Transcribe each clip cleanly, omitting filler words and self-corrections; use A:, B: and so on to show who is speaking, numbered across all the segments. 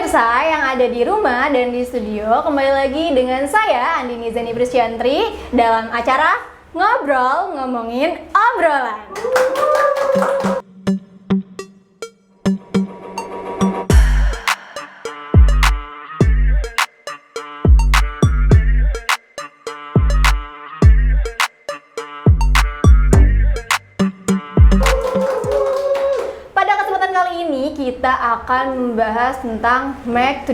A: pemirsa yang ada di rumah dan di studio, kembali lagi dengan saya Andini Zani Prisciantri dalam acara Ngobrol Ngomongin Obrolan. Kita akan membahas tentang make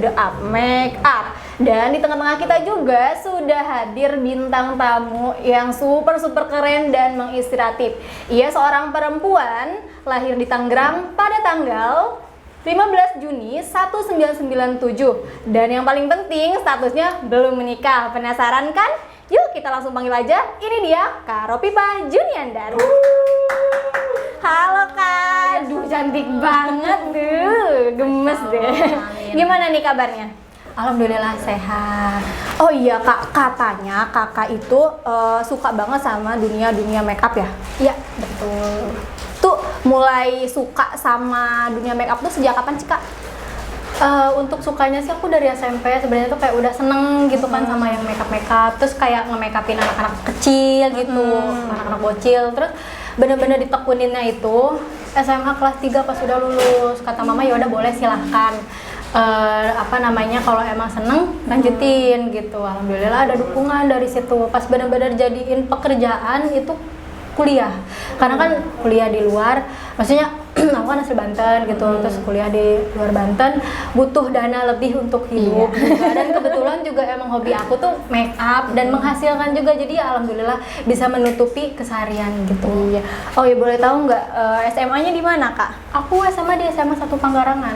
A: up. Dan di tengah-tengah kita juga sudah hadir bintang tamu yang super keren dan menginspiratif. Ia seorang perempuan lahir di Tangerang pada tanggal 15 Juni 1997. Dan yang paling penting statusnya belum menikah. Penasaran kan? Yuk kita langsung panggil aja. Ini dia Kak Ropipah Juniandar. Halo Kak, aduh cantik banget tuh, gemes deh. Gimana nih kabarnya?
B: Alhamdulillah sehat.
A: Oh iya Kak, katanya kakak itu suka banget sama dunia makeup ya?
B: Iya, betul.
A: Tuh mulai suka sama dunia makeup tuh sejak kapan sih Kak?
B: Untuk sukanya sih aku dari SMP sebenarnya tuh kayak udah seneng gitu kan sama yang makeup, terus kayak nge-makeupin anak-anak kecil gitu, anak-anak bocil, terus bener-bener ditekuninnya itu SMA kelas 3 pas sudah lulus. Kata mama ya udah boleh silahkan kalau emang seneng lanjutin gitu. Alhamdulillah ada dukungan dari situ. Pas bener-bener jadiin pekerjaan itu kuliah, karena kan kuliah di luar, maksudnya aku kan asli Banten gitu, terus kuliah di luar Banten butuh dana lebih untuk hidup juga. Dan kebetulan juga emang hobi aku tuh make up dan menghasilkan juga, jadi ya alhamdulillah bisa menutupi keseharian gitu.
A: Iya. Oh ya boleh tahu nggak SMA-nya di mana Kak?
B: Aku SMA di SMA 1 Panggarangan.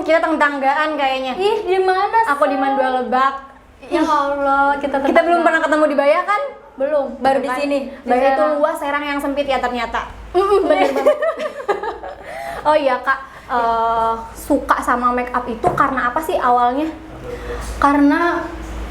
A: Kita tanggaan kayaknya.
B: Ih, di mana?
A: Aku di Mandua Lebak.
B: Ya Allah, kita
A: belum pernah ketemu di Baya kan?
B: Belum, baru di sini.
A: Baya itu luas, Serang yang sempit ya ternyata. Bener banget. Oh iya Kak, suka sama make up itu karena apa sih awalnya?
B: Karena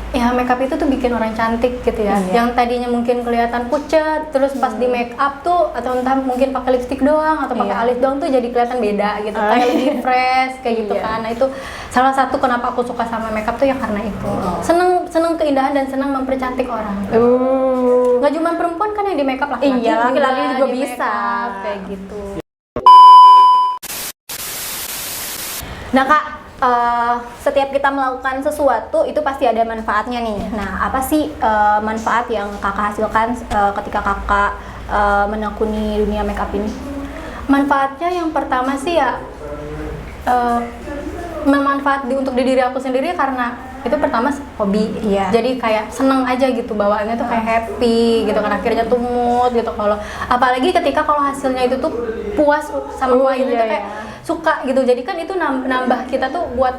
B: ya make up itu tuh bikin orang cantik gitu ya.
A: Iya.
B: Yang tadinya mungkin kelihatan pucat, terus pas di make up tuh atau entah mungkin pakai lipstick doang atau pakai alis doang tuh jadi kelihatan beda gitu. Kayak lebih fresh kayak gitu kan. Nah, itu salah satu kenapa aku suka sama make up tuh ya karena itu. Seneng keindahan dan seneng mempercantik orang. Nggak cuma perempuan kan yang di make up, laki-laki
A: laki-laki juga
B: di
A: bisa
B: makeup, kayak gitu.
A: Nah Kak, setiap kita melakukan sesuatu itu pasti ada manfaatnya nih. Nah, apa sih manfaat yang kakak hasilkan ketika kakak menekuni dunia makeup ini?
B: Manfaatnya yang pertama sih ya memanfaat untuk diri aku sendiri, karena itu pertama hobi.
A: Iya.
B: Jadi kayak seneng aja gitu, bawaannya tuh kayak happy gitu kan, akhirnya tuh mood gitu. Kalau apalagi ketika kalau hasilnya itu tuh puas sama itu tuh kayak suka gitu. Jadi kan itu nambah kita tuh buat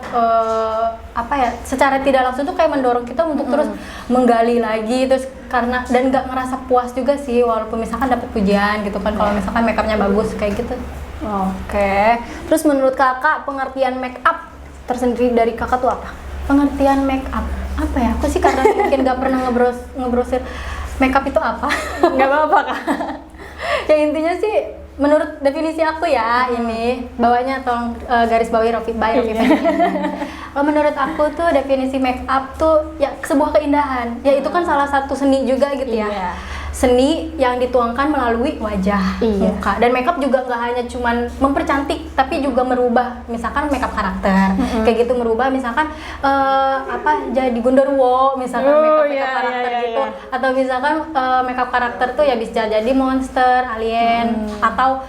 B: secara tidak langsung tuh kayak mendorong kita untuk terus menggali lagi, terus karena dan nggak ngerasa puas juga sih walaupun misalkan dapat pujian gitu kan kalau misalkan makeupnya bagus kayak gitu.
A: Oke. Terus menurut kakak pengertian make up tersendiri dari kakak tuh apa?
B: Pengertian make up apa ya? Aku sih karena mungkin nggak pernah ngebrosir make up itu apa.
A: Nggak apa-apa Kak.
B: Ya intinya sih menurut definisi aku ya, ini bawahnya tolong garis bawahi Ropipah. Kalau menurut aku tuh definisi make up tuh ya sebuah keindahan. Ya itu kan salah satu seni juga gitu ya.
A: Iya.
B: Seni yang dituangkan melalui wajah, muka. Dan makeup juga nggak hanya cuman mempercantik, tapi juga merubah, misalkan makeup karakter, kayak gitu, merubah misalkan jadi Gundurwo, misalkan makeup karakter gitu, atau misalkan makeup karakter tuh ya bisa jadi monster, alien, atau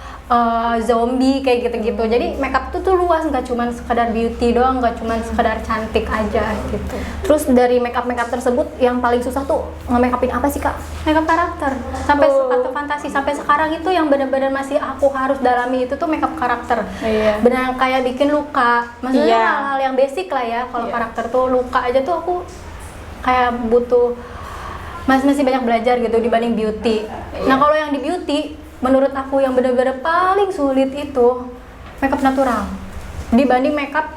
B: zombie kayak gitu-gitu. Jadi makeup tuh luas, nggak cuman sekedar beauty doang, nggak cuman sekedar cantik aja gitu.
A: Terus dari makeup tersebut yang paling susah tuh nge-makeupin apa sih Kak?
B: Makeup karakter sampai atau fantasi, sampai sekarang itu yang benar-benar masih aku harus dalami itu tuh makeup karakter. Benar kayak bikin luka, maksudnya hal-hal yang basic lah ya. Kalau karakter tuh luka aja tuh aku kayak butuh masih banyak belajar gitu dibanding beauty. Nah kalau yang di beauty menurut aku yang benar-benar paling sulit itu makeup natural dibanding makeup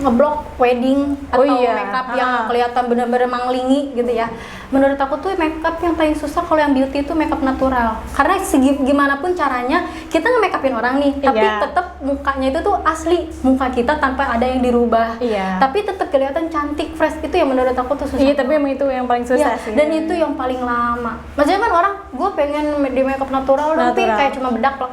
B: ngeblok wedding
A: Oh
B: atau
A: iya.
B: makeup yang kelihatan bener-bener manglingi gitu ya. Menurut aku tuh makeup yang paling susah kalau yang beauty itu makeup natural. Karena gimana pun caranya kita nge-makeupin orang nih, tapi
A: Iya.
B: tetap mukanya itu tuh asli muka kita tanpa ada yang dirubah.
A: Iya.
B: Tapi tetap kelihatan cantik, fresh. Itu yang menurut aku tuh susah.
A: Iya, tapi emang itu yang paling susah
B: Iya,
A: sih.
B: dan itu yang paling lama. Maksudnya kan orang, gue pengen di makeup natural, tapi
A: Natural.
B: kayak cuma bedak plak.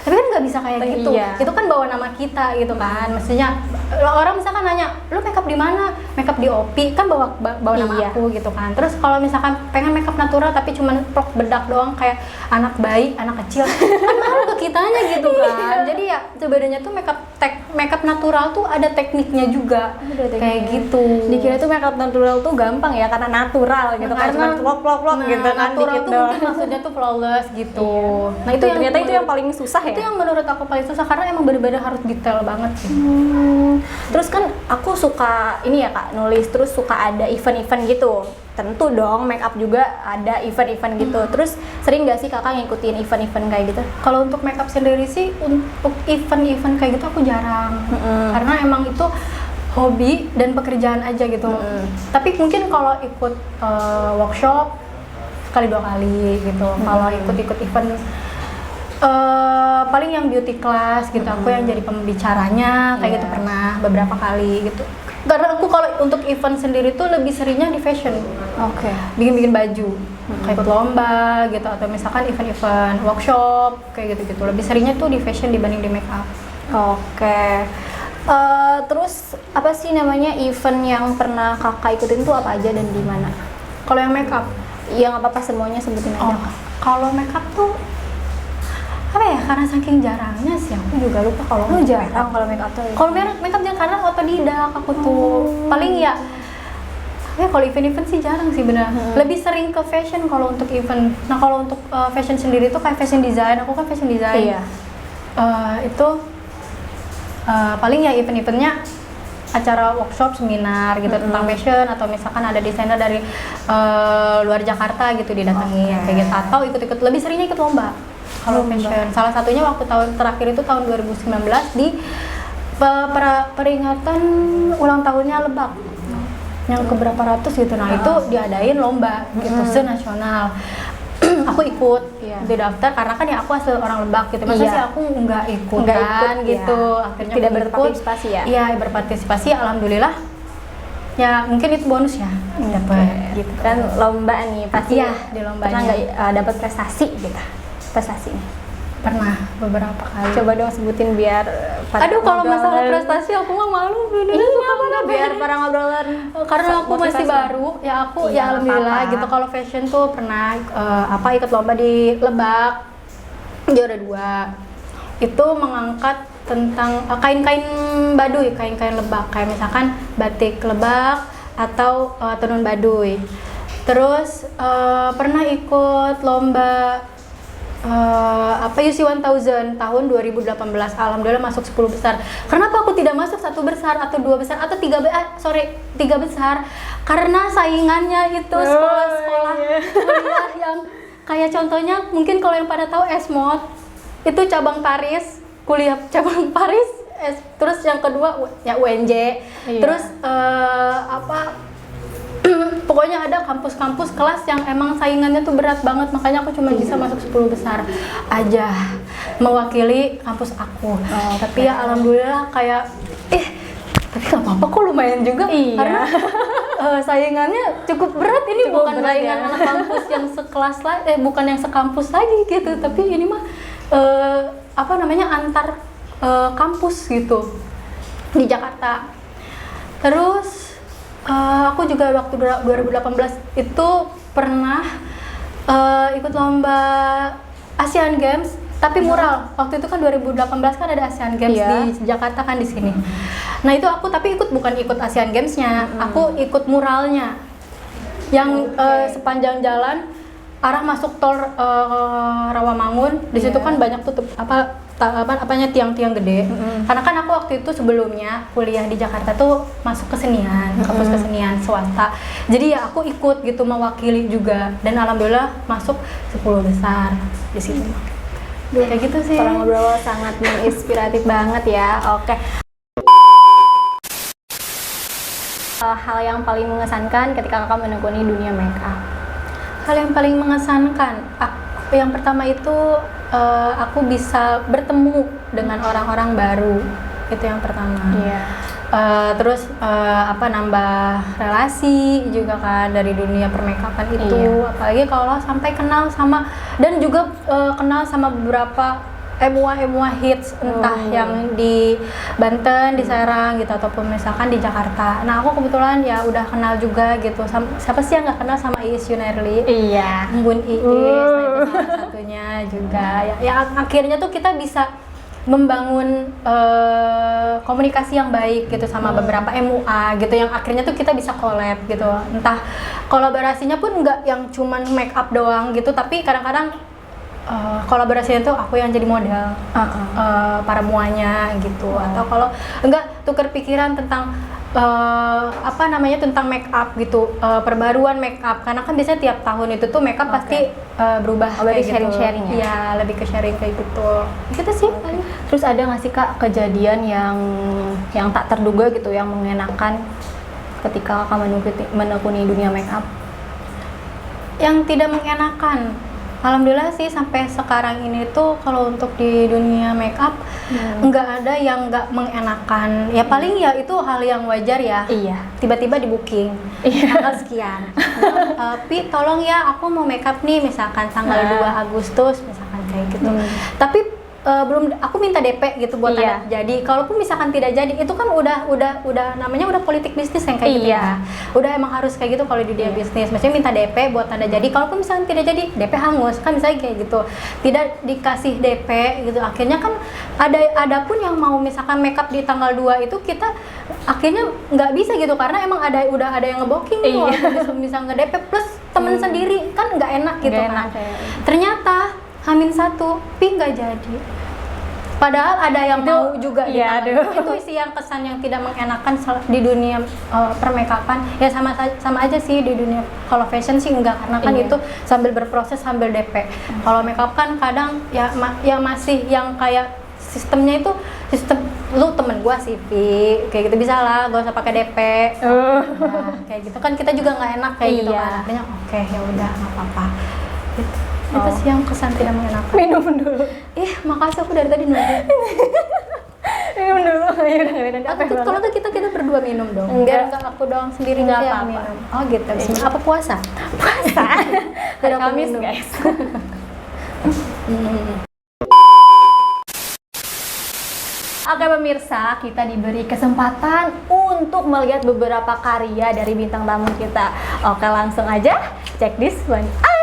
B: Tapi kan nggak bisa kayak gitu.
A: Iya.
B: Itu kan bawa nama kita gitu kan. Maksudnya orang misalkan nanya, lu makeup di mana? Makeup di OP, kan bawa nama
A: Iya.
B: aku gitu kan. Terus kalau misalkan pengen makeup natural tapi cuma plak bedak doang kayak anak bayi, anak kecil, kan malu ke kitanya gitu kan. Jadi ya sebenarnya tuh makeup natural tuh ada tekniknya juga.
A: Ada tekniknya.
B: Kayak gitu.
A: Dikira tuh makeup natural tuh gampang ya karena natural gitu kan, cuma plok gitu kan
B: natural
A: dikit
B: tuh
A: doang.
B: mungkin maksudnya tuh flawless gitu. Nah itu yang
A: ternyata itu yang paling susah
B: itu
A: ya.
B: yang menurut aku paling susah karena emang bener-bener harus detail banget sih.
A: Terus kan aku suka ini ya Kak, nulis, terus suka ada event-event gitu. Tentu dong make up juga ada event-event gitu. Terus sering nggak sih Kakak ngikutin event-event kayak gitu?
B: Kalau untuk makeup sendiri sih untuk event-event kayak gitu aku jarang. Karena emang itu hobi dan pekerjaan aja gitu. Tapi mungkin kalau ikut workshop sekali 2 kali gitu. Kalau ikut-ikut event paling yang beauty class gitu, aku yang jadi pembicaranya kayak gitu pernah beberapa kali gitu. Karena aku kalau untuk event sendiri tuh lebih seringnya di fashion,
A: Oke.
B: bikin baju, kayak ikut lomba gitu, atau misalkan event-event workshop kayak gitu-gitu. Lebih seringnya tuh di fashion dibanding di makeup.
A: Oke. Terus apa sih namanya event yang pernah Kakak ikutin tuh apa aja dan di mana?
B: Kalau yang makeup,
A: Yang apa-apa semuanya sebutin aja.
B: oh, kalau makeup tuh apa ya? Karena saking jarangnya sih aku juga lupa kalau
A: Lu
B: untuk
A: jarang
B: makeup.
A: kalau make up tuh.
B: Kalau makeup jangan karena otodidak aku tuh paling ya kalau event-event sih jarang sih bener. Lebih sering ke fashion kalau untuk event. Nah kalau untuk fashion sendiri tuh kayak fashion design, aku kan fashion design.
A: Iya.
B: Itu paling ya event-eventnya acara workshop, seminar gitu tentang fashion, atau misalkan ada desainer dari luar Jakarta gitu didatangi kayak gitu, atau ikut-ikut, lebih seringnya ikut lomba kalau fashion. Salah satunya waktu tahun terakhir itu tahun 2019 di peringatan ulang tahunnya Lebak yang keberapa ratus gitu. Nah itu diadain lomba gitu senasional. Aku ikut di daftar karena kan ya aku asal orang Lebak gitu. Masa sih aku nggak ikut gitu. Akhirnya
A: Tidak
B: aku ikut.
A: berpartisipasi ya?
B: Iya, berpartisipasi, alhamdulillah. Ya mungkin itu bonus ya dapat
A: Gitu kan lomba nih pasti.
B: Iya, di lombanya.
A: Pernah nggak dapat prestasi gitu? Prestasinya.
B: Pernah beberapa kali.
A: Coba dong sebutin biar para
B: Aduh kalau masalah
A: ngobrolan-
B: prestasi aku mah malu bener.
A: Iya,
B: Suka
A: bener, biar para ngobrolan.
B: karena aku masih
A: motivasi.
B: baru ya aku
A: Iya,
B: ya alhamdulillah
A: apa-apa.
B: gitu. Kalau fashion tuh pernah ikut lomba di Lebak, juara 2. Itu mengangkat tentang kain-kain Baduy, kain-kain Lebak, kayak misalkan batik Lebak atau tenun Baduy. Terus pernah ikut lomba UC 1000 tahun 2018. Alhamdulillah masuk 10 besar. Kenapa aku tidak masuk 1 besar atau 2 besar atau 3 besar? Karena saingannya itu sekolah-sekolah kuliah yang kayak contohnya mungkin kalau yang pada tahu Esmod itu cabang Paris, kuliah cabang Paris. Terus yang kedua ya UNJ.
A: Iya.
B: Terus pokoknya ada kampus-kampus kelas yang emang saingannya tuh berat banget, makanya aku cuma bisa masuk 10 besar aja mewakili kampus aku. Tapi ya alhamdulillah kayak tapi gak apa-apa kok, lumayan juga.
A: Iya.
B: Karena saingannya cukup berat. Ini
A: Cukup
B: bukan
A: berat
B: saingan
A: ya.
B: anak kampus yang sekelas lagi, bukan yang sekampus lagi gitu, tapi ini mah antar kampus gitu di Jakarta. Terus aku juga waktu 2018 itu pernah ikut lomba Asian Games, tapi mural. Waktu itu kan 2018 kan ada Asian Games di Jakarta kan di sini. Nah itu aku tapi bukan ikut Asian Games-nya, aku ikut muralnya yang sepanjang jalan arah masuk tol Rawamangun. Di situ kan banyak tutup tiang-tiang gede. Karena kan aku waktu itu sebelumnya kuliah di Jakarta tuh masuk kesenian, kampus kesenian swasta. Jadi ya aku ikut gitu mewakili juga, dan alhamdulillah masuk 10 besar di situ. Kayak gitu sih.
A: Para ngobrol sangat menginspiratif banget ya. Oke. Hal yang paling mengesankan ketika kakak menekuni dunia make up?
B: Hal yang paling mengesankan, yang pertama itu aku bisa bertemu dengan orang-orang baru, itu yang pertama.
A: Iya.
B: Terus nambah relasi juga kan dari dunia permakeupan itu.
A: Iya.
B: Apalagi kalau sampai kenal sama dan juga kenal sama beberapa MUA hits, entah yang di Banten, di Serang gitu, ataupun misalkan di Jakarta. Nah aku kebetulan ya udah kenal juga gitu. Siapa sih yang nggak kenal sama Iis Yunarli?
A: Iya.
B: Embun Iis, nah itu salah satunya juga. Ya akhirnya tuh kita bisa membangun komunikasi yang baik gitu sama beberapa MUA gitu, yang akhirnya tuh kita bisa collab gitu. Entah kolaborasinya pun nggak yang cuman make up doang gitu, tapi kadang-kadang kolaborasinya tuh aku yang jadi model para muanya gitu. Atau kalau enggak tukar pikiran tentang tentang make up gitu, perbaruan make up, karena kan biasanya tiap tahun itu tuh make up pasti berubah kayak gitu.
A: Sharing-sharing ya?
B: Iya, lebih ke sharing kayak gitu. Gitu sih paling.
A: Terus ada nggak sih kak kejadian yang tak terduga gitu yang mengenakan ketika kakak menekuni dunia make up?
B: Yang tidak mengenakan, alhamdulillah sih sampai sekarang ini tuh kalau untuk di dunia make up nggak ada yang nggak mengenakan. Ya paling ya itu hal yang wajar ya.
A: Iya.
B: Tiba-tiba di booking tanggal sekian. Pi tolong ya aku mau make up nih misalkan tanggal 2 Agustus misalkan kayak gitu. Tapi belum, aku minta DP gitu buat tanda jadi. Kalaupun misalkan tidak jadi, itu kan udah namanya udah politik bisnis yang kayak gitu ya. Udah emang harus kayak gitu kalau di dunia bisnis. Maksudnya minta DP buat tanda jadi. Kalaupun misalkan tidak jadi, DP hangus kan misalnya kayak gitu. Tidak dikasih DP gitu. Akhirnya kan ada pun yang mau misalkan makeup di tanggal 2 itu kita akhirnya nggak bisa gitu karena emang udah ada yang ngebooking nih walaupun bisa nge-DP plus temen sendiri kan nggak enak gitu kan. Ternyata H-1 Pi nggak jadi. Padahal ada yang mau juga itu sih yang kesan yang tidak mengenakan di dunia permakeupan. Ya sama aja sih di dunia. Kalau fashion sih enggak, karena kan itu sambil berproses sambil DP. Kalau makeup kan kadang ya masih yang kayak sistemnya itu sistem lu temen gua sih Pi, kayak gitu bisa lah, gak usah pakai DP. Nah, kayak gitu kan kita juga nggak enak kayak gitu kan. Akhirnya oke, ya udah nggak apa-apa. Gitu. Itu sih yang kesan tidak mengenakan.
A: Minum dulu.
B: Makasih aku dari tadi nunggu.
A: Minum dulu.
B: Kalau tuh kita berdua minum dong. Biar enggak aku doang sendiri
A: nggak
B: yang
A: apa-apa.
B: minum. Oh gitu. Apa puasa?
A: Puasa.
B: Hari
A: Kamis
B: minum.
A: guys. Oke pemirsa, kita diberi kesempatan untuk melihat beberapa karya dari bintang tamu kita. Oke langsung aja, check this one out.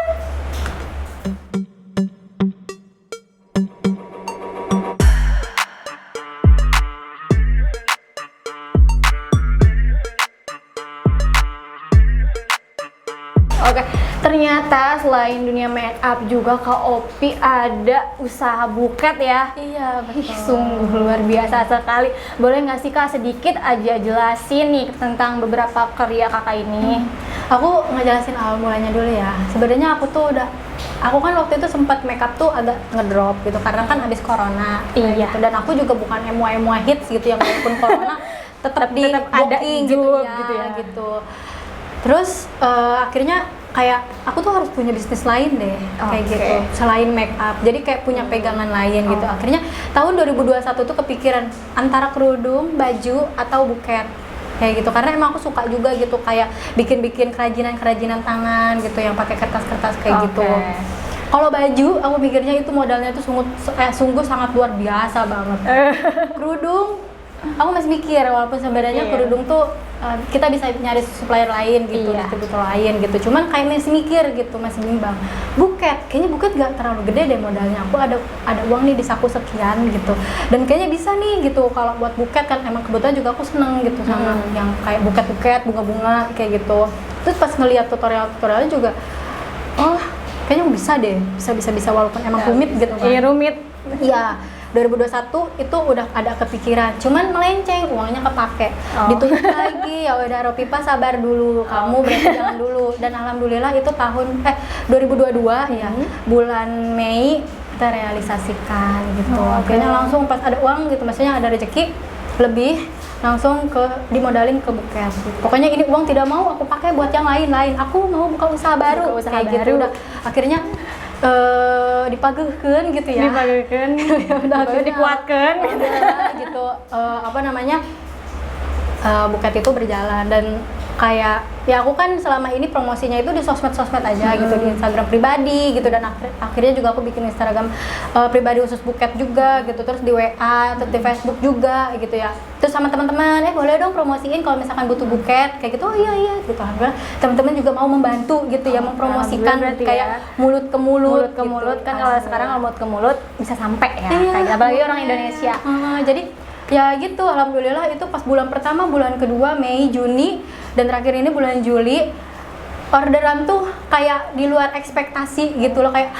A: Oke, ternyata selain dunia make up juga Kak Opi ada usaha buket ya.
B: Iya, betul.
A: Ih, sungguh luar biasa sekali. Boleh nggak sih Kak sedikit aja jelasin nih tentang beberapa karya Kakak ini?
B: Aku ngejelasin awal mulanya dulu ya. Sebenarnya aku kan waktu itu sempat make up tuh agak ngedrop gitu karena kan habis corona.
A: Iya.
B: Gitu. Dan aku juga bukan MUA hits gitu yang walaupun corona tetap di
A: ada
B: booking
A: gitu ya.
B: Gitu. Terus akhirnya kayak aku tuh harus punya bisnis lain deh kayak gitu selain make up. Jadi kayak punya pegangan lain gitu. Akhirnya tahun 2021 tuh kepikiran antara kerudung, baju atau buket. Kayak gitu karena emang aku suka juga gitu kayak bikin kerajinan tangan gitu yang pakai kertas kayak gitu. Kalau baju aku mikirnya itu modalnya tuh sungguh sangat luar biasa banget. Kerudung aku masih mikir walaupun sebenarnya kerudung tuh kita bisa nyari supplier lain gitu, distributor lain gitu. Cuman kayak masih mikir gitu, masih bimbang. Buket, kayaknya buket gak terlalu gede deh modalnya. Aku ada uang nih di saku sekian gitu. Dan kayaknya bisa nih gitu kalau buat buket kan emang kebetulan juga aku seneng gitu sama yang kayak buket-buket, bunga-bunga kayak gitu. Terus pas ngeliat tutorialnya juga kayaknya bisa deh. Bisa walaupun emang rumit gitu kan.
A: Iya, rumit.
B: Iya. 2021 itu udah ada kepikiran, cuman melenceng, uangnya kepake. Dituntut lagi, ya udah Ropipa sabar dulu, kamu berarti jangan dulu. Dan alhamdulillah itu tahun 2022 ya, bulan Mei terrealisasikan gitu. Akhirnya langsung pas ada uang gitu, maksudnya ada rezeki, lebih langsung dimodalin ke buket. Pokoknya ini uang tidak mau aku pakai buat yang lain-lain. Aku mau buka usaha baru kayak gitu. Udah akhirnya dipagekeun gitu ya.
A: Dipagekeun.
B: Udah
A: dikuatkeun
B: gitu. Apa namanya? Buket itu berjalan dan kayak ya aku kan selama ini promosinya itu di sosmed-sosmed aja gitu, di Instagram pribadi gitu, dan akhirnya juga aku bikin Instagram pribadi khusus buket juga gitu, terus di WA, terus di Facebook juga gitu ya, terus sama teman-teman boleh dong promosiin kalau misalkan butuh buket kayak gitu. Oh iya gitu, alhamdulillah teman-teman juga mau membantu gitu ya, mempromosikan kayak
A: ya.
B: mulut ke mulut,
A: mulut kan kalau sekarang kalau mulut ke mulut bisa sampai ya,
B: iya,
A: kayak apalagi orang Indonesia.
B: Jadi ya gitu, alhamdulillah itu pas bulan pertama, bulan kedua, Mei, Juni, dan terakhir ini bulan Juli, orderan tuh kayak di luar ekspektasi gitu loh, kayak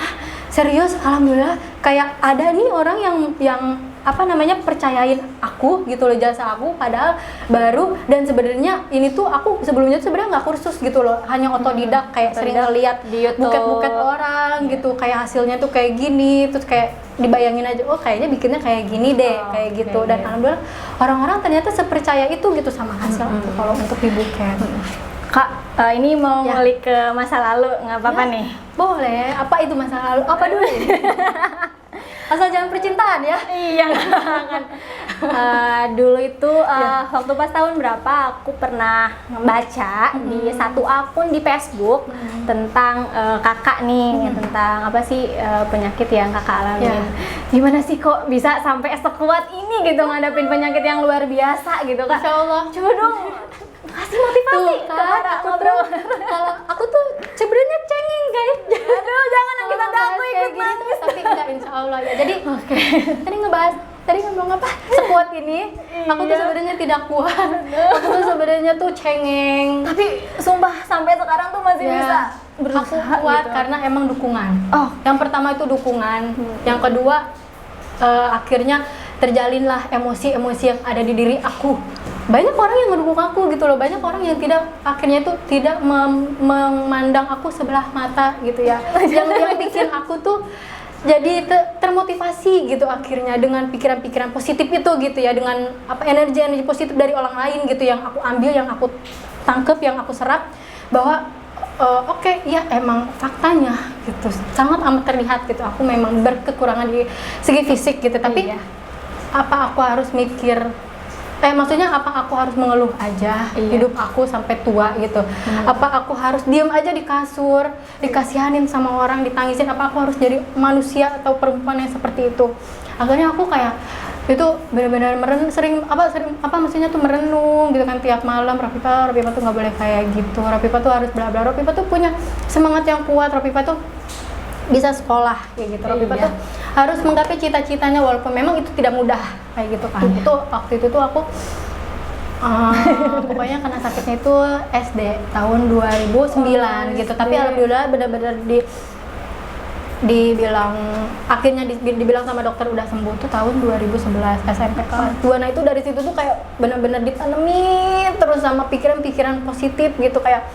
B: serius, alhamdulillah kayak ada nih orang yang apa namanya percayain aku gitu loh, jasa aku, padahal baru, dan sebenarnya ini tuh aku sebelumnya tuh sebenarnya nggak kursus gitu loh, hanya otodidak, kayak sering ngeliat
A: di YouTube,
B: buket-buket orang gitu, kayak hasilnya tuh kayak gini, terus kayak dibayangin aja, oh kayaknya bikinnya kayak gini deh, kayak gitu. Dan alhamdulillah orang-orang ternyata sepercaya itu gitu sama hasil aku kalau untuk di buket.
A: Kak, ini mau ngulik ke masa lalu, nggak apa-apa nih?
B: Boleh. Apa itu masa lalu? Apa dulu? Asal jangan percintaan ya.
A: Iya kan. Dulu itu waktu pas tahun berapa aku pernah baca di satu akun di Facebook tentang kakak nih, tentang apa sih penyakit yang kakak alamin. Gimana sih kok bisa sampai sekuat ini gitu ngadapin penyakit yang luar biasa gitu, Kak?
B: Insya Allah.
A: Coba dong kasih motivasi
B: tuh, Kak, kalau aku tuh sebenarnya cengeng guys.
A: Aduh, jangan kita aku ikut
B: gini, tapi enggak, insya Allah ya. Jadi tadi ngomong apa? Sekuat ini, aku tuh sebenarnya tidak kuat. Aku tuh sebenarnya tuh cengeng.
A: Tapi sumpah sampai sekarang tuh masih bisa berusaha.
B: Aku kuat
A: gitu.
B: karena emang dukungan.
A: Oh,
B: yang pertama itu dukungan. Yang kedua akhirnya terjalinlah emosi-emosi yang ada di diri aku. Banyak orang yang mendukung aku gitu loh, banyak orang yang akhirnya itu tidak memandang aku sebelah mata gitu ya. yang bikin aku tuh jadi termotivasi gitu akhirnya dengan pikiran-pikiran positif itu gitu ya, dengan apa energi positif dari orang lain gitu yang aku ambil, yang aku tangkep, yang aku serap, bahwa oke, ya emang faktanya gitu sangat amat terlihat gitu aku memang berkekurangan di segi fisik gitu, tapi apa aku harus mikir maksudnya apa aku harus mengeluh aja hidup aku sampai tua gitu? Apa aku harus diem aja di kasur, dikasihanin sama orang, ditangisin? Apa aku harus jadi manusia atau perempuan yang seperti itu? Akhirnya aku kayak itu benar-benar sering maksudnya tuh merenung gitu kan tiap malam. Rafifa tuh nggak boleh kayak gitu. Rafifa tuh harus bla bla. Rafifa tuh punya semangat yang kuat. Rafifa tuh bisa sekolah kayak gitu. Rafifa tuh harus menggapai cita-citanya walaupun memang itu tidak mudah kayak gitu kan. Itu waktu itu tuh aku pokoknya kena sakitnya itu SD tahun 2009 gitu. Tapi alhamdulillah benar-benar dibilang akhirnya dibilang sama dokter udah sembuh tuh tahun 2011 SMP kelas 2. Nah itu dari situ tuh kayak benar-benar ditanemi terus sama pikiran-pikiran positif gitu, kayak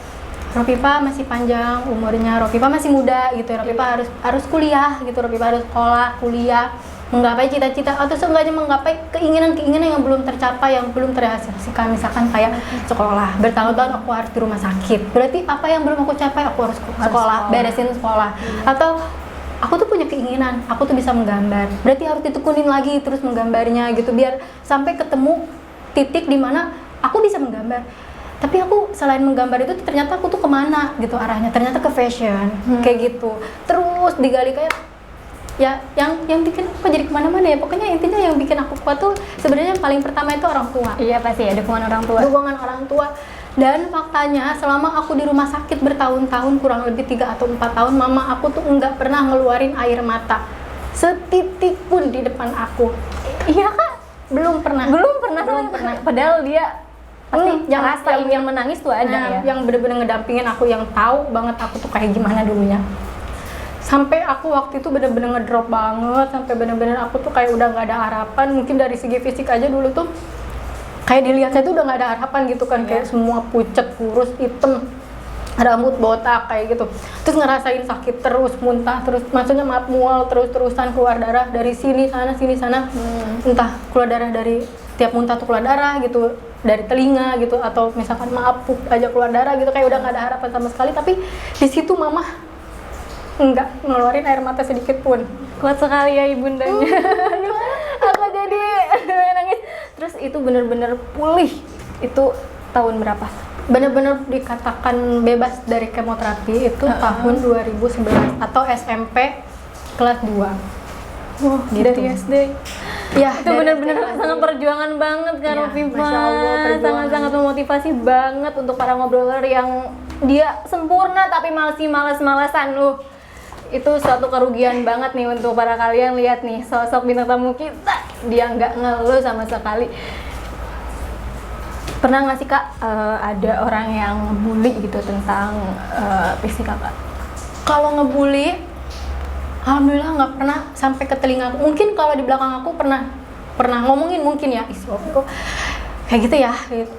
B: Rafifa masih panjang umurnya, Rafifa masih muda gitu, Rafifa harus kuliah gitu, Rafifa harus sekolah, kuliah, menggapai cita-cita atau seenggaknya menggapai keinginan-keinginan yang belum tercapai, yang belum terrealisasikan, misalkan kayak sekolah, bertahun-tahun aku harus di rumah sakit, berarti apa yang belum aku capai, aku harus sekolah, beresin sekolah, atau aku tuh punya keinginan, aku tuh bisa menggambar, berarti harus ditekunin lagi terus menggambarnya gitu, biar sampai ketemu titik di mana aku bisa menggambar. Tapi aku selain menggambar itu ternyata aku tuh kemana gitu arahnya, ternyata ke fashion kayak gitu, terus digali kayak ya yang bikin aku jadi kemana-mana ya. Pokoknya intinya yang bikin aku kuat tuh sebenarnya yang paling pertama itu orang tua.
A: Iya pasti ya, dukungan orang tua.
B: Dan faktanya selama aku di rumah sakit bertahun-tahun, kurang lebih 3 atau 4 tahun, mama aku tuh nggak pernah ngeluarin air mata setitik pun di depan aku. Iya Kak, belum pernah.
A: Padahal dia pasti
B: yang
A: rasa ingin menangis tuh ada ya.
B: Yang bener-bener ngedampingin aku, yang tahu banget aku tuh kayak gimana dulunya. Sampai aku waktu itu bener-bener ngedrop banget, sampai bener-bener aku tuh kayak udah nggak ada harapan. Mungkin dari segi fisik aja dulu tuh kayak dilihat saya tuh udah nggak ada harapan gitu kan, kayak semua pucet, kurus, hitam, rambut botak kayak gitu. Terus ngerasain sakit terus, muntah terus, maksudnya mual terus-terusan, keluar darah dari sini sana, entah keluar darah dari setiap muntah tuh keluar darah gitu dari telinga gitu, atau misalkan maaf pup aja keluar darah gitu, kayak udah nggak ada harapan sama sekali. Tapi di situ mama nggak ngeluarin air mata sedikit pun.
A: Kuat sekali ya ibundanya. Aku jadi nangis. Terus itu bener-bener pulih. Itu tahun berapa?
B: Bener-bener dikatakan bebas dari kemoterapi itu tahun 2011 atau SMP kelas 2.
A: Wah,
B: Gitu.
A: dari SD.
B: Ya,
A: Itu benar-benar sangat perjuangan banget kan,
B: Iya,
A: Viva.
B: Masya Allah, perjuangan.
A: Sangat-sangat memotivasi banget untuk para ngobroler yang dia sempurna tapi masih malas-malasan. Itu suatu kerugian banget nih untuk para kalian. Lihat nih sosok bintang tamu kita, dia nggak ngeluh sama sekali. Pernah nggak sih Kak ada orang yang ngebully gitu tentang fisik Kakak?
B: Kalau ngebully, alhamdulillah nggak pernah sampai ke telinga aku. Mungkin kalau di belakang aku pernah ngomongin mungkin ya, kok kayak gitu ya. Gitu.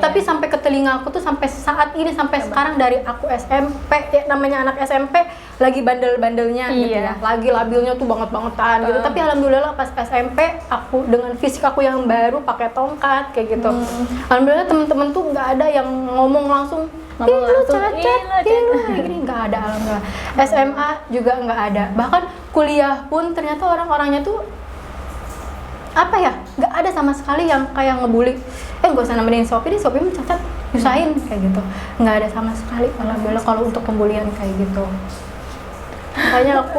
B: Tapi sampai ke telinga aku tuh sampai saat ini, sampai sekarang, dari aku SMP, ya namanya anak SMP lagi bandel-bandelnya gitu ya, lagi labilnya tuh banget-bangetan gitu. Tapi alhamdulillah pas SMP aku dengan fisik aku yang baru pakai tongkat kayak gitu. Alhamdulillah temen-temen tuh nggak ada yang ngomong langsung, "Ih, lu cacat, lu kayak gini," nggak ada alhamdulillah. SMA juga nggak ada. Bahkan kuliah pun ternyata orang-orangnya tuh apa ya, nggak ada sama sekali yang kayak ngebully, nggak usah nemenin Sophie deh, Sophie cacat, nyusahin kayak gitu. Nggak ada sama sekali alhamdulillah kalau untuk pembulian kayak gitu. Makanya aku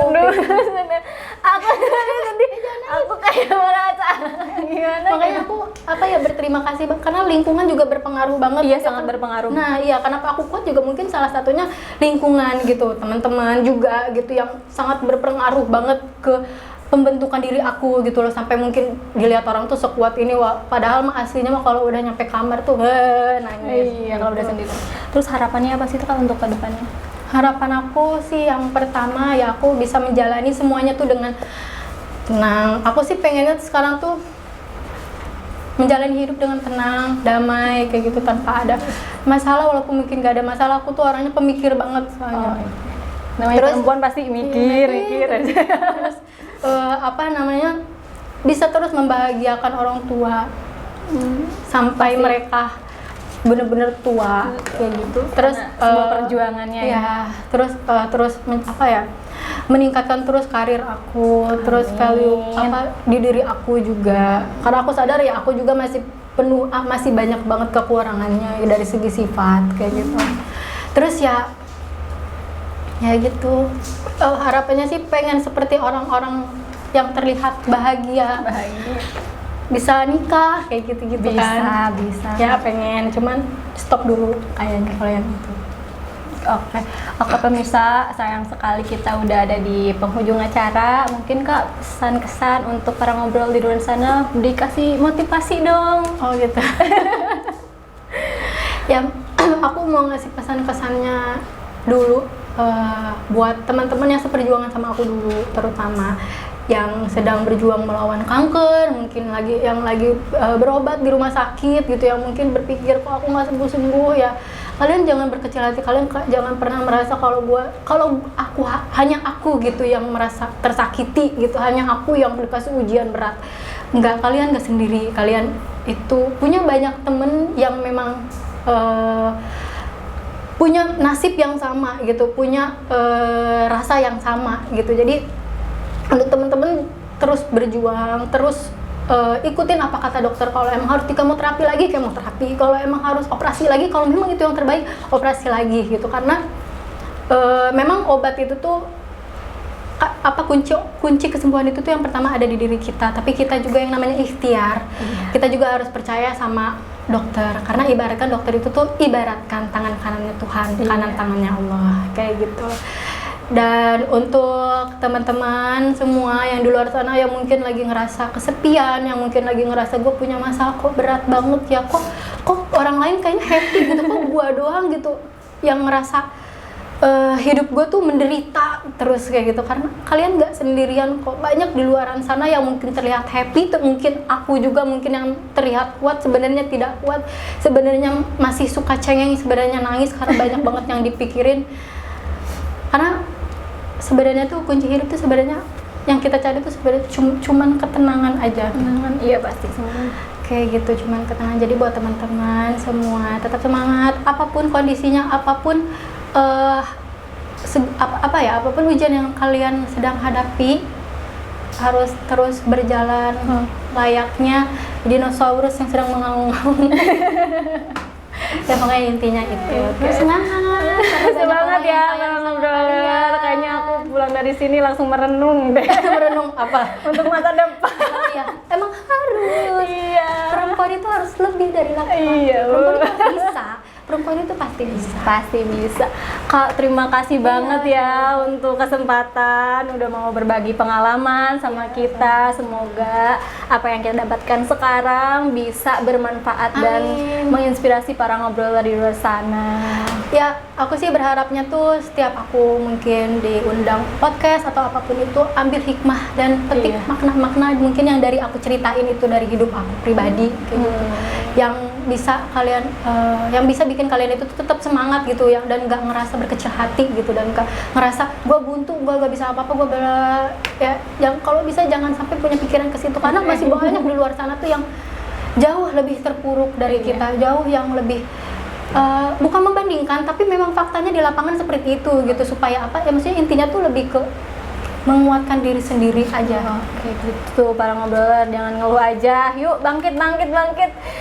A: aku kayak merasa gimana?
B: makanya aku berterima kasih karena lingkungan juga berpengaruh banget.
A: Iya,
B: ya
A: sangat
B: kan?
A: berpengaruh.
B: Nah iya, kenapa aku kuat juga mungkin salah satunya lingkungan gitu, teman-teman juga gitu yang sangat berpengaruh banget ke pembentukan diri aku gitu loh, sampai mungkin dilihat orang tuh sekuat ini, padahal mah aslinya mah kalau udah nyampe kamar tuh nangis.
A: Iya, kalau udah sendiri. Terus harapannya apa sih Kak untuk kedepannya?
B: Harapan aku sih yang pertama ya aku bisa menjalani semuanya tuh dengan tenang. Aku sih pengennya sekarang tuh menjalani hidup dengan tenang, damai kayak gitu, tanpa ada masalah. Walaupun mungkin gak ada masalah, aku tuh orangnya pemikir banget soalnya.
A: Namanya
B: Terus-
A: perempuan pasti mikir aja.
B: Terus bisa terus membahagiakan orang tua sampai
A: Pasti.
B: mereka bener-bener tua kayak gitu. Terus
A: semua perjuangannya
B: ya, terus meningkatkan terus karir aku, terus value di diri aku juga, karena aku sadar ya aku juga masih masih banyak banget kekurangannya ya, dari segi sifat kayak gitu. Terus ya gitu, harapannya sih pengen seperti orang-orang yang terlihat bahagia, bisa nikah kayak gitu-gitu kan.
A: Bisa.
B: Ya pengen, cuman stop dulu kayaknya kalau yang itu.
A: Oke pemirsa, sayang sekali kita udah ada di penghujung acara. Mungkin Kak pesan-kesan untuk para ngobrol di luar sana, dikasih motivasi dong.
B: Oh gitu. Ya, aku mau ngasih pesan-kesannya dulu buat teman-teman yang seperjuangan sama aku dulu, terutama yang sedang berjuang melawan kanker, mungkin yang lagi berobat di rumah sakit gitu, yang mungkin berpikir kok aku nggak sembuh-sembuh ya. Kalian jangan berkecil hati, kalian jangan pernah merasa hanya aku gitu yang merasa tersakiti gitu, hanya aku yang dikasih ujian berat. Enggak, kalian nggak sendiri, kalian itu punya banyak temen yang memang punya nasib yang sama gitu, punya rasa yang sama gitu. Jadi untuk teman-teman terus berjuang, terus ikutin apa kata dokter. Kalau emang harus kemoterapi lagi, kemoterapi. Kalau emang harus operasi lagi, kalau memang itu yang terbaik, operasi lagi gitu. Karena memang obat itu tuh kunci kesembuhan itu tuh yang pertama ada di diri kita, tapi kita juga yang namanya ikhtiar. Kita juga harus percaya sama dokter, karena ibaratkan dokter itu tuh ibaratkan tangan kanannya Tuhan, kanan tangannya Allah kayak gitu. Dan untuk teman-teman semua yang di luar sana yang mungkin lagi ngerasa kesepian, yang mungkin lagi ngerasa gue punya masalah kok berat banget ya, kok orang lain kayaknya happy gitu, kok gue doang gitu yang ngerasa hidup gue tuh menderita terus kayak gitu. Karena kalian nggak sendirian kok, banyak di luaran sana yang mungkin terlihat happy, mungkin aku juga mungkin yang terlihat kuat sebenarnya tidak kuat, sebenarnya masih suka cengeng, sebenarnya nangis karena banyak banget yang dipikirin. Karena sebenarnya tuh kunci hidup tuh sebenarnya yang kita cari tuh sebenarnya cuman ketenangan aja.
A: Iya pasti semua.
B: Oke gitu, cuman ketenangan. Jadi buat teman-teman semua tetap semangat, apapun kondisinya, apapun apapun ujian yang kalian sedang hadapi, harus terus berjalan layaknya dinosaurus yang sedang mengaung-ngaung. Ya pokoknya intinya itu. Semangat.
A: Semangat ya ngobrol. Kayaknya aku pulang dari sini langsung merenung deh.
B: Merenung apa?
A: Untuk masa depan.
B: Iya, emang harus.
A: Iya.
B: Perempuan itu harus lebih dari laki-laki.
A: Iya.
B: Perempuan itu pasti bisa. Perempuan itu pasti bisa.
A: Pasti bisa. Kak, terima kasih banget ya untuk kesempatan udah mau berbagi pengalaman sama kita. Semoga apa yang kita dapatkan sekarang bisa bermanfaat dan menginspirasi para ngobroler di luar sana.
B: Ya, aku sih berharapnya tuh setiap aku mungkin diundang podcast atau apapun itu, ambil hikmah dan petik makna-makna mungkin yang dari aku ceritain itu dari hidup aku pribadi kayak gitu. Yang bisa kalian yang bisa bikin kalian itu tetap semangat gitu ya, dan nggak ngerasa berkecil hati gitu, dan nggak ngerasa gue buntu, gue gak bisa apa-apa, gue ya yang kalau bisa jangan sampai punya pikiran ke situ, karena masih banyak di luar sana tuh yang jauh lebih terpuruk dari kita, jauh yang lebih bukan membandingkan, tapi memang faktanya di lapangan seperti itu gitu. Supaya apa ya, maksudnya intinya tuh lebih ke menguatkan diri sendiri aja.
A: Oke gitu para ngobroler, jangan ngeluh aja, yuk bangkit.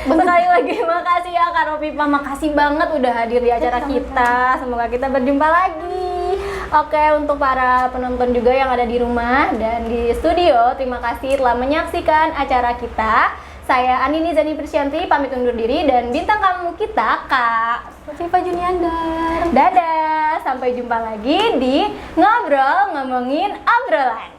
A: Sekali lagi makasih ya Kak Ropipa, makasih banget udah hadir di acara kita. Semoga kita berjumpa lagi. Oke, untuk para penonton juga yang ada di rumah dan di studio, terima kasih telah menyaksikan acara kita. Saya Anini Zani Prisyanti pamit undur diri, dan bintang tamu kita Kak
B: Ropipa Juniandar.
A: Dadah, sampai jumpa lagi di Ngobrol Ngomongin Obrolan.